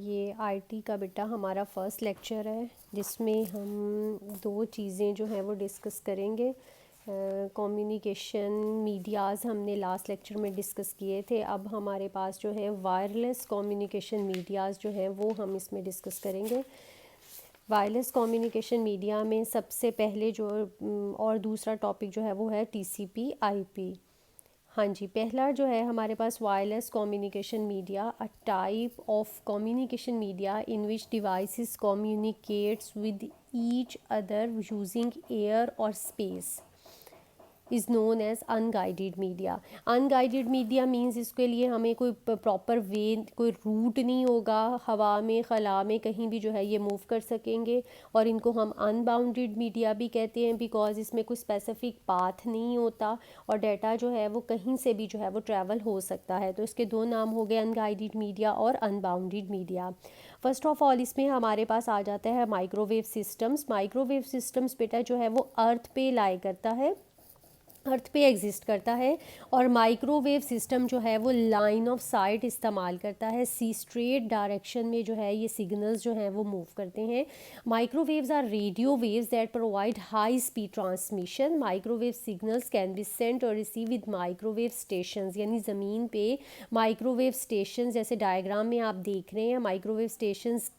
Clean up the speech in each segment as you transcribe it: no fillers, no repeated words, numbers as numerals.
ये आईटी का बेटा हमारा फर्स्ट लेक्चर है जिसमें हम दो चीज़ें जो हैं वो डिस्कस करेंगे। कम्युनिकेशन मीडियाज़ हमने लास्ट लेक्चर में डिस्कस किए थे। अब हमारे पास जो है वायरलेस कम्युनिकेशन मीडियाज़ जो हैं वो हम इसमें डिस्कस करेंगे। वायरलेस कम्युनिकेशन मीडिया में सबसे पहले जो और दूसरा टॉपिक जो है वो है टीसीपी आईपी। हाँ जी, पहला जो है हमारे पास wireless communication media, a type of communication media in which devices communicates with each other using air और space is known as unguided media. Unguided media means इसके लिए हमें कोई प्रॉपर वे, कोई रूट नहीं होगा, हवा में खला में कहीं भी जो है ये मूव कर सकेंगे। और इनको हम अनबाउंडेड मीडिया भी कहते हैं बिकॉज इसमें कोई स्पेसिफिक पाथ नहीं होता और डाटा जो है वो कहीं से भी जो है वो ट्रैवल हो सकता है। तो इसके दो नाम हो गए, अनगाइडेड मीडिया और unbounded media. First of all इसमें हमारे पास आ जाता है माइक्रोवेव सिस्टम्स। माइक्रोवेव सिस्टम्स बेटा जो है वो अर्थ पे लाई करता है, अर्थ पे एग्जिस्ट करता है। और माइक्रोवेव सिस्टम जो है वो लाइन ऑफ साइट इस्तेमाल करता है, सी स्ट्रेट डायरेक्शन में जो है ये सिग्नल्स जो हैं वो मूव करते हैं। Microwaves are radio waves that provide high speed transmission. Microwave signals can be sent और रिसीव विद माइक्रोवेव स्टेशंस, यानी ज़मीन पे माइक्रोवेव स्टेशन जैसे डायग्राम में आप देख रहे हैं। माइक्रोवेव स्टेशंस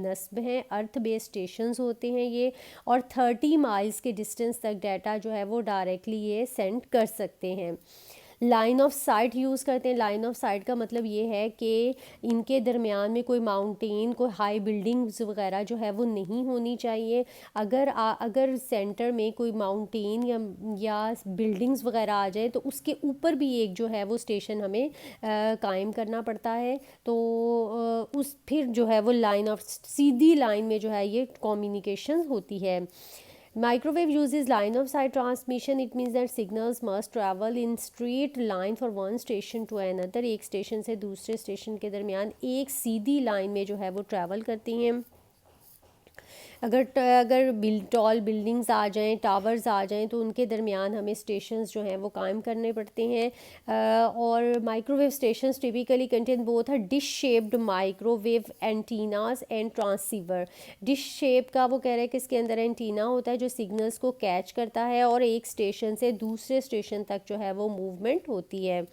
नस्ब हैं, अर्थ बेस्ड स्टेशंस होते हैं ये, और 30 माइल्स के डिस्टेंस तक डाटा जो है वो डायरेक्टली ये सेंड कर सकते हैं। लाइन ऑफ साइट यूज़ करते हैं। लाइन ऑफ साइट का मतलब ये है कि इनके दरमियान में कोई माउंटेन, कोई हाई बिल्डिंग्स वगैरह जो है वो नहीं होनी चाहिए। अगर सेंटर में कोई माउंटेन या बिल्डिंग्स वगैरह आ जाए तो उसके ऊपर भी एक जो है वो स्टेशन हमें कायम करना पड़ता है। तो उस फिर जो है वो लाइन ऑफ, सीधी लाइन में जो है ये कम्युनिकेशन होती है। Microwave uses line of sight transmission. It means that signals must travel in straight line for one station to another. एक स्टेशन से दूसरे स्टेशन के दरमियान एक सीधी लाइन में जो है वो ट्रैवल करती हैं। अगर टॉल बिल्डिंग्स आ जाएं, टावर्स आ जाएं तो उनके दरमियान हमें स्टेशंस जो हैं वो कायम करने पड़ते हैं। और microwave stations typically contain both a dish shaped microwave antennas and transceiver. Dish shape का वो कह रहे हैं कि इसके अंदर एंटीना होता है जो सिग्नल्स को कैच करता है और एक स्टेशन से दूसरे स्टेशन तक जो है वो मूवमेंट होती है।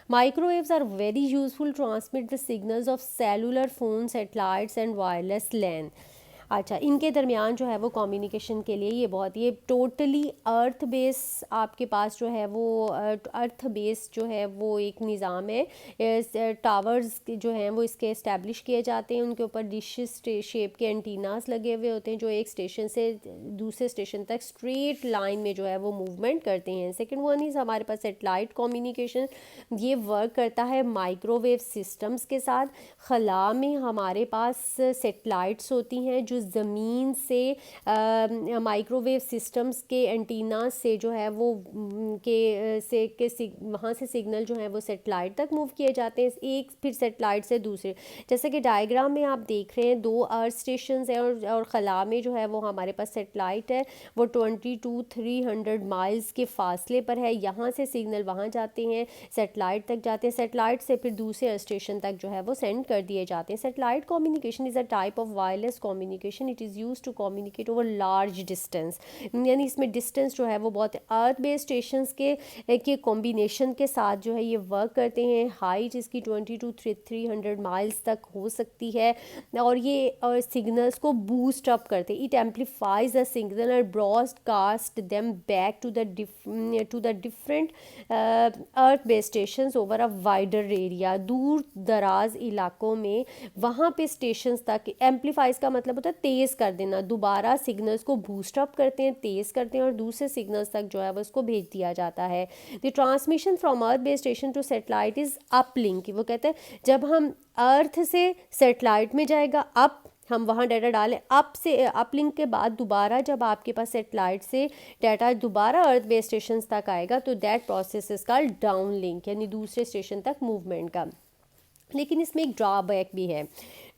Microwaves are very useful to transmit the signals of cellular phones, satellites and wireless LAN. अच्छा, इनके दरमियान जो है वो कम्युनिकेशन के लिए ये बहुत, ये टोटली अर्थ बेस आपके पास जो है वो अर्थ बेस जो है वो एक निज़ाम है। टावर्स जो हैं वो इसके इस्टेब्लिश किए जाते हैं, उनके ऊपर डिश शेप के एंटीनास लगे हुए होते हैं जो एक स्टेशन से दूसरे स्टेशन तक स्ट्रेट लाइन में जो है वो मूवमेंट करते हैं। सेकेंड वन इज़ हमारे पास सेटेलाइट कम्युनिकेशन। ये वर्क करता है माइक्रोवेव सिस्टम्स के साथ। खला में हमारे पास सेटेलाइट्स होती हैं जो ज़मीन से माइक्रोवेव सिस्टम्स के एंटीना से जो है वो वहाँ से सिग्नल जो है वो सेटेलाइट तक मूव किए जाते हैं, एक फिर सेटेलाइट से दूसरे। जैसे कि डायग्राम में आप देख रहे हैं दो अर्थ स्टेशन हैं और खला में जो है वो हमारे पास सेटेलाइट है, वो 22-300 माइल्स के फासले पर है। यहाँ से सिग्नल वहाँ जाते हैं, सेटेलाइट तक जाते हैं, सेटेलाइट से फिर दूसरे स्टेशन तक जो है वो सेंड कर दिए जाते हैं। Satellite communication is a type of wireless communication. It is used to communicate over large distance, यानी इसमें डिस्टेंस जो है वो बहुत अर्थ बेस्ड स्टेशंस के कॉम्बिनेशन के साथ जो है ये वर्क करते हैं। हाइट इसकी 22-300 माइल्स तक हो सकती है और ये सिग्नल्स को बूस्ट अप करते हैं। इट एम्पलीफाइज द सिग्नल और broadcast them back to the different earth based stations over a wider area. दूर दराज इलाकों में वहाँ पे स्टेशंस तक, एम्पलीफाइज का मतलब होता है तेज़ कर देना, दोबारा सिग्नल्स को बूस्ट अप करते हैं, तेज़ करते हैं और दूसरे सिग्नल्स तक जो है वो उसको भेज दिया जाता है। The transmission from earth based station to satellite is uplink. वो कहते हैं जब हम अर्थ से सेटेलाइट में जाएगा, अप हम वहाँ डाटा डालें, अप से अपलिंक के बाद दोबारा जब आपके पास सेटेलाइट से डाटा दोबारा अर्थ बेस्ड स्टेशन तक आएगा तो that process is called down link, यानी दूसरे स्टेशन तक मूवमेंट का। लेकिन इसमें एक ड्रॉबैक भी है।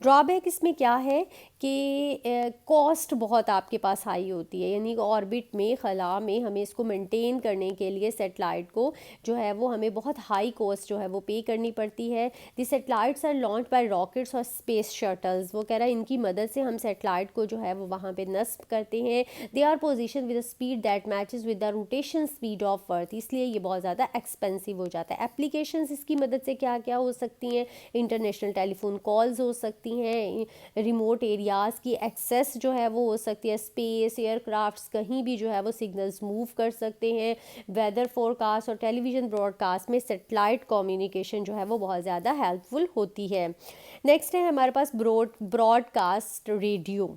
ड्रॉबैक इसमें क्या है कि कॉस्ट बहुत आपके पास हाई होती है, यानी ऑर्बिट में खला में हमें इसको मेंटेन करने के लिए सैटेलाइट को जो है वो हमें बहुत हाई कॉस्ट जो है वो पे करनी पड़ती है। The satellites are launch by rockets और स्पेस शटल्स, वो कह रहा है इनकी मदद से हम सैटेलाइट को जो है वो वहाँ पे नस्ब करते हैं। They are position with a speed that matches with the rotation speed of earth, इसलिए ये बहुत ज़्यादा एक्सपेंसिव हो जाता है। एप्लीकेशंस इसकी मदद से क्या क्या हो सकती हैं, इंटरनेशनल टेलीफोन कॉल्स हो सकती हैं, रिमोट एरियाज़ की एक्सेस जो है वो हो सकती है, स्पेस एयरक्राफ्ट्स कहीं भी जो है वो सिग्नल्स मूव कर सकते हैं। वेदर फोरकास्ट और टेलीविज़न ब्रॉडकास्ट में सेटेलाइट कम्युनिकेशन जो है वो बहुत ज़्यादा हेल्पफुल होती है। नेक्स्ट है हमारे पास ब्रॉडकास्ट रेडियो,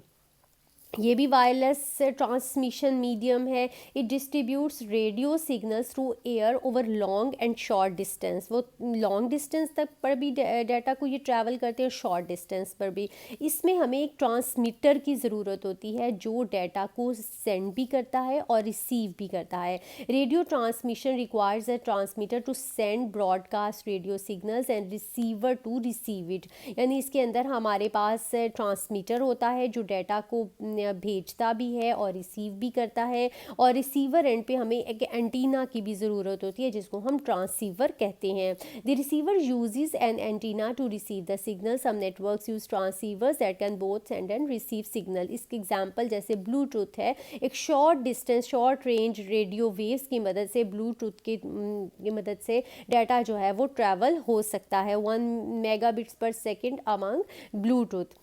ये भी वायरलेस ट्रांसमिशन मीडियम है। It distributes radio signals through air over long and short distance, वो लॉन्ग डिस्टेंस तक पर भी डाटा को ये ट्रैवल करते हैं, शॉर्ट डिस्टेंस पर भी। इसमें हमें एक ट्रांसमीटर की ज़रूरत होती है जो डाटा को सेंड भी करता है और रिसीव भी करता है। Radio transmission requires a transmitter to send broadcast radio signals and receiver to receive it, यानी इसके अंदर हमारे पास ट्रांसमीटर होता है जो डाटा को भेजता भी है और रिसीव भी करता है, और रिसीवर एंड पे हमें एक एंटीना की भी ज़रूरत होती है जिसको हम ट्रांसीवर कहते हैं। The receiver uses an antenna to receive the signal, some networks use transceivers that can both send and receive signal. इसके एग्जांपल जैसे ब्लूटूथ है, एक short distance short range radio waves की मदद से ब्लूटूथ की मदद से डाटा जो है वो ट्रैवल हो सकता है 1 मेगाबिट्स पर सेकेंड अमंग ब्लूटूथ।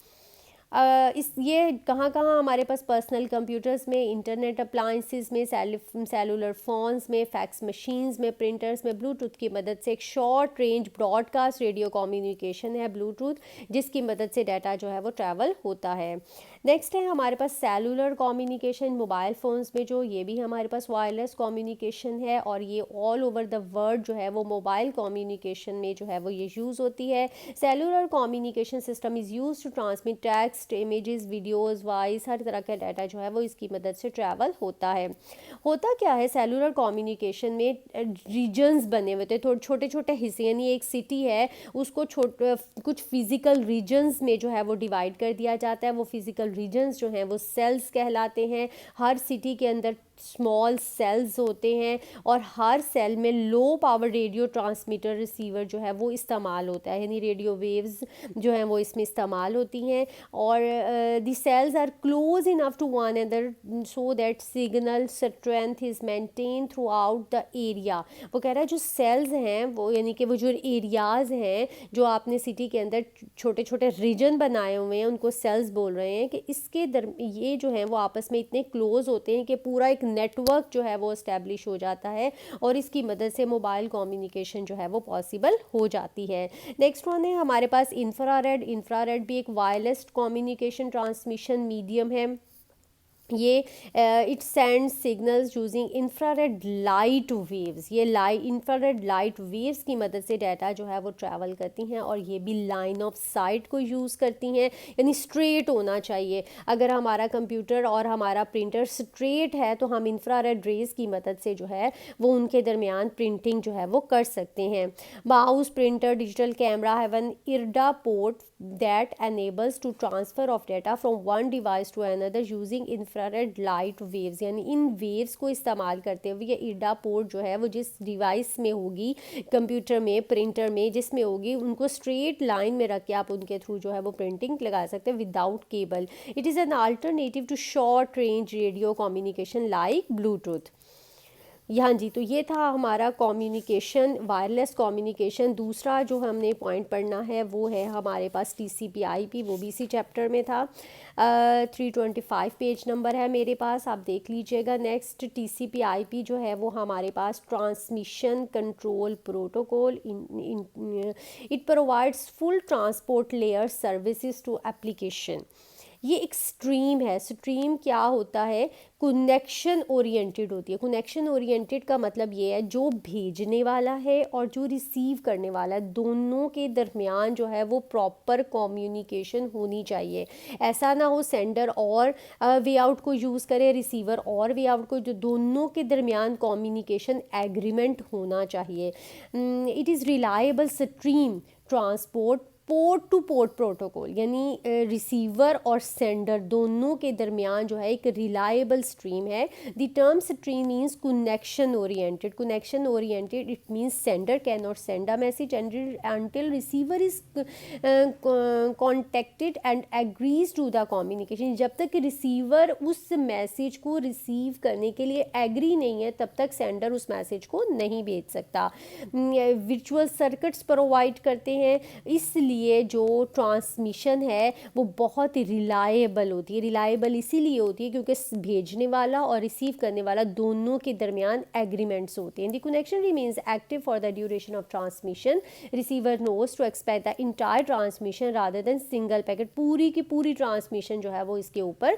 इस ये कहाँ कहाँ हमारे पास पर्सनल कंप्यूटर्स में, इंटरनेट अप्लाइंसेस में, सेलुलर फ़ोन्स में, फैक्स मशीन्स में, प्रिंटर्स में ब्लूटूथ की मदद से एक short range broadcast radio communication है ब्लूटूथ, जिसकी मदद से डाटा जो है वो ट्रैवल होता है। नेक्स्ट है हमारे पास सेलुलर कम्युनिकेशन, मोबाइल फ़ोन्स में जो, ये भी हमारे पास वायरलेस कम्युनिकेशन है और ये ऑल ओवर द वर्ल्ड जो है वो मोबाइल कम्युनिकेशन में जो है वो ये यूज़ होती है। Cellular communication system is use to transmit text, images, videos, voice, हर तरह का डाटा जो है वो इसकी मदद से ट्रैवल होता है। होता क्या है सेलुलर कम्युनिकेशन में, रीजन्स बने हुए थे, थोड़े छोटे छोटे हिस्से, यानी एक सिटी है उसको कुछ फिजिकल रीजन्स में जो है वो डिवाइड कर दिया जाता है। वो फिजिकल रीजन्स जो हैं वो सेल्स कहलाते हैं। हर सिटी के अंदर स्मॉल सेल्स होते हैं और हर सेल में low power radio transmitter receiver जो है वो इस्तेमाल होता है, यानी रेडियो वेव्स जो हैं वो इसमें इस्तेमाल होती हैं। और the cells are close enough to one other so that signal strength is maintain throughout the area. वो कह रहा है जो सेल्स हैं वो, यानी कि वो जो एरियाज़ हैं जो आपने सिटी के अंदर छोटे छोटे रीजन बनाए हुए हैं उनको सेल्स बोल रहे हैं, कि इसके ये जो हैं वो आपस में इतने क्लोज होते हैं कि पूरा एक नेटवर्क जो है वो इस्टेब्लिश हो जाता है और इसकी मदद से मोबाइल कम्युनिकेशन जो है वो पॉसिबल हो जाती है। नेक्स्ट वन है हमारे पास इंफ्रारेड। इंफ्रारेड भी एक वायरलेस कम्युनिकेशन ट्रांसमिशन मीडियम है। ये it send signals using infrared light waves, ये इंफ्रारेड लाइट वेव्स की मदद से डाटा जो है वो ट्रैवल करती हैं और ये भी लाइन ऑफ साइट को यूज़ करती हैं, यानी स्ट्रेट होना चाहिए। अगर हमारा कंप्यूटर और हमारा प्रिंटर स्ट्रेट है तो हम इंफ्रारेड रेज की मदद से जो है वो उनके दरमियान प्रिंटिंग जो है वो कर सकते हैं। Mouse, printer, digital camera have an IRDA port that enables to transfer of data from one device to another using infrared light waves, यानी इन वेव्स को इस्तेमाल करते हुए ये इरडा पोर्ट जो है वो जिस डिवाइस में होगी, कंप्यूटर में, प्रिंटर में जिसमें होगी, उनको स्ट्रेट लाइन में रख के आप उनके थ्रू जो है वो प्रिंटिंग लगा सकते हैं without cable. It is an alternative to short range radio communication like Bluetooth. हाँ जी, तो ये था हमारा कम्युनिकेशन, वायरलेस कम्युनिकेशन। दूसरा जो हमने पॉइंट पढ़ना है वो है हमारे पास TCP/IP, वो भी इसी चैप्टर में था। 325 पेज नंबर है मेरे पास, आप देख लीजिएगा। नेक्स्ट TCP/IP जो है वो हमारे पास transmission control protocol, it provides full transport layer services to application. ये एक स्ट्रीम है। स्ट्रीम क्या होता है, कनेक्शन ओरिएंटेड होती है। कनेक्शन ओरिएंटेड का मतलब ये है जो भेजने वाला है और जो रिसीव करने वाला है दोनों के दरमियान जो है वो प्रॉपर कम्युनिकेशन होनी चाहिए। ऐसा ना हो सेंडर और वे आउट को यूज़ करे, रिसीवर और वे आउट को, जो दोनों के दरमियान कम्युनिकेशन एग्रीमेंट होना चाहिए। It is reliable stream transport port two port protocol, यानी रिसीवर और सेंडर दोनों के दरमियान जो है एक रिलायबल स्ट्रीम है। The term stream means connection oriented. Connection oriented it means sender can not send a message until receiver is contacted and agrees to the communication। जब तक रिसीवर उस मैसेज को रिसीव करने के लिए एग्री नहीं है तब तक सेंडर उस मैसेज को नहीं भेज सकता। वर्चुअल सर्किट्स प्रोवाइड करते हैं, इसलिए जो ट्रांसमिशन है वो बहुत ही रिलायबल होती है। रिलायबल इसीलिए होती है क्योंकि भेजने वाला और रिसीव करने वाला दोनों के दरमियान एग्रीमेंट्स होते हैं। The connection remains active for the duration of transmission. Receiver knows to expect the entire transmission rather than single packet. पूरी की पूरी ट्रांसमिशन जो है वो इसके ऊपर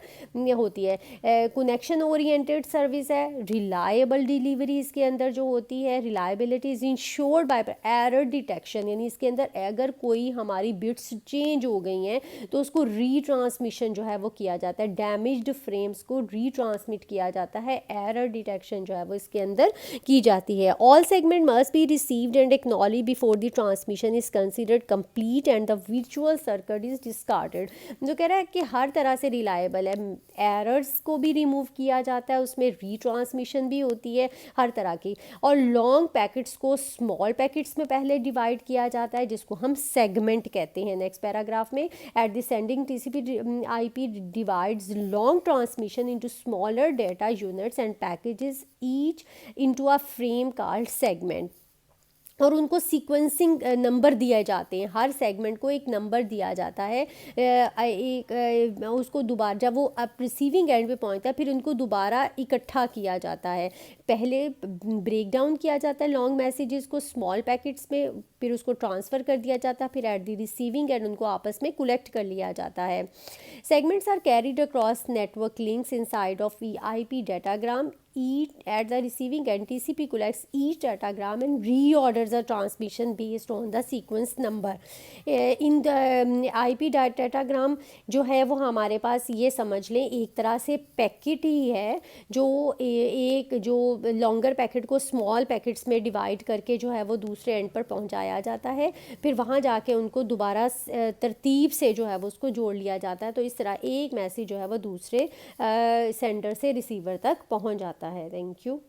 होती है। कनेक्शन ओरिएंटेड सर्विस है, रिलायबल डिलीवरी इसके अंदर जो होती है। Reliability is ensured by error detection, यानी इसके अंदर अगर कोई हमारी बिट्स चेंज हो गई हैं तो उसको रीट्रांसमिशन जो है वो किया जाता है। डैमेज्ड फ्रेम्स को रीट्रांसमिट किया जाता है। एरर डिटेक्शन जो है वो इसके अंदर की जाती है। All segment must be received and acknowledge before the transmission is considered complete and the virtual circuit is discarded. जो कह रहा है कि हर तरह से रिलायबल है, एरर्स को भी रिमूव किया जाता है, उसमें रीट्रांसमिशन भी होती है हर तरह की। और लॉन्ग पैकेट्स को स्मॉल पैकेट्स में पहले डिवाइड किया जाता है जिसको हम सेगमेंट कहते हैं। नेक्स्ट पैराग्राफ में at the sending TCP IP divides long transmission into smaller data units and packages each into a frame called segment. और उनको सीक्वेंसिंग नंबर दिए जाते हैं, हर सेगमेंट को एक नंबर दिया जाता है। उसको दोबारा जब वो अब रिसीविंग एंड पे पहुंचता है फिर उनको दोबारा इकट्ठा किया जाता है। पहले ब्रेक डाउन किया जाता है लॉन्ग मैसेजेस को स्मॉल पैकेट्स में, फिर उसको ट्रांसफ़र कर दिया जाता है, फिर एट द रिसीविंग एंड उनको आपस में कलेक्ट कर लिया जाता है। Segments are carried across network links inside of IP datagram. Each at the receiving end TCP collects each datagram and reorders the transmission based on the sequence number। in the IP datagram जो है वो हमारे पास ये समझ लें एक तरह से पैकेट ही है जो एक जो लॉन्गर पैकेट को स्मॉल पैकेट्स में डिवाइड करके जो है वो दूसरे एंड पर पहुंचाया जाता है, फिर वहाँ जाके उनको दोबारा तरतीब से जो है वो उसको जोड़ लिया जाता है। तो इस तरह एक मैसेज जो है वो दूसरे सेंडर से रिसीवर तक पहुँच जाता है। Thank you.